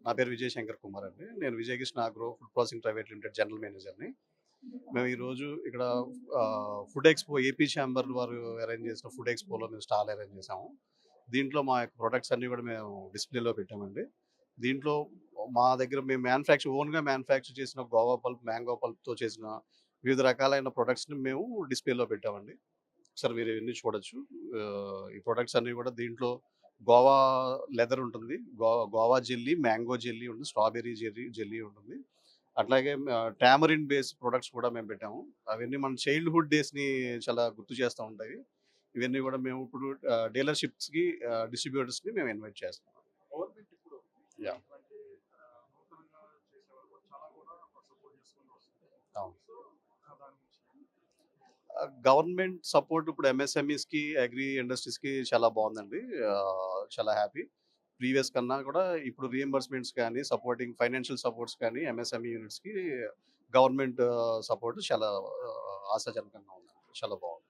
నా పేరు విజయ్ శంకర్ కుమార్ అండి. నేను Vijayakrishna agro food processing private limited general మేనేజర్‌ని. మేము ఈరోజు ఇక్కడ ఫుడ్ ఎక్స్‌పో ఏపీ ఛాంబర్ వారు అరేంజ్ చేసిన ఫుడ్ ఎక్స్‌పోలో మేము స్టాల్ అరేంజ్ చేసాము. దీంట్లో మా యొక్క ప్రొడక్ట్స్ అన్నీ కూడా మేము డిస్‌ప్లేలో పెట్టామండి. దీంట్లో మా దగ్గర మేము ఓన్‌గా మ్యానుఫ్యాక్చర్ చేసిన గోవా పల్ప్, మ్యాంగో పల్ప్‌తో చేసిన వివిధ రకాలైన ప్రొడక్ట్స్‌ని మేము డిస్‌ప్లేలో పెట్టామండి. ఒకసారి మీరు ఇవన్నీ చూడొచ్చు. ఈ ప్రొడక్ట్స్ అన్నీ కూడా దీంట్లో గోవా లెదర్ ఉంటుంది. గోవా జెల్లీ, మ్యాంగో జెల్లీ ఉంటుంది. స్ట్రాబెర్రీ జెల్లీ ఉంటుంది. అట్లాగే టామరిన్ బేస్డ్ ప్రొడక్ట్స్ కూడా మేము పెట్టాము. అవన్నీ మన చైల్డ్‌హుడ్ డేస్‌ని చాలా గుర్తు చేస్తా ఉంటాయి. ఇవన్నీ కూడా మేము ఇప్పుడు డీలర్‌షిప్స్‌కి డిస్ట్రిబ్యూటర్స్‌ని మేము ఇన్వైట్ చేస్తున్నాం. గవర్నమెంట్ ఇప్పుడు యాహ్! ఇట్లాంటి నూతనంగా చేసేవాళ్ళు కూడా చాలా కూడా సపోర్ట్ చేసుకుంటూ వస్తుంది. అవును. సో, దాని గురించి గవర్నమెంట్ సపోర్ట్ ఇప్పుడు ఎంఎస్ఎంఈస్‌కి, అగ్రి ఇండస్ట్రీస్‌కి చాలా బావుందండి. చాలా హ్యాపీ. ప్రీవియస్ కన్నా కూడా ఇప్పుడు రీయింబర్స్‌మెంట్స్ కానీ, ఫైనాన్షియల్ సపోర్ట్స్ కానీ ఎంఎస్ఎంఈ యూనిట్స్‌కి గవర్నమెంట్ సపోర్ట్ చాలా ఆశాజనకంగా ఉందండి. చాలా బావుంది.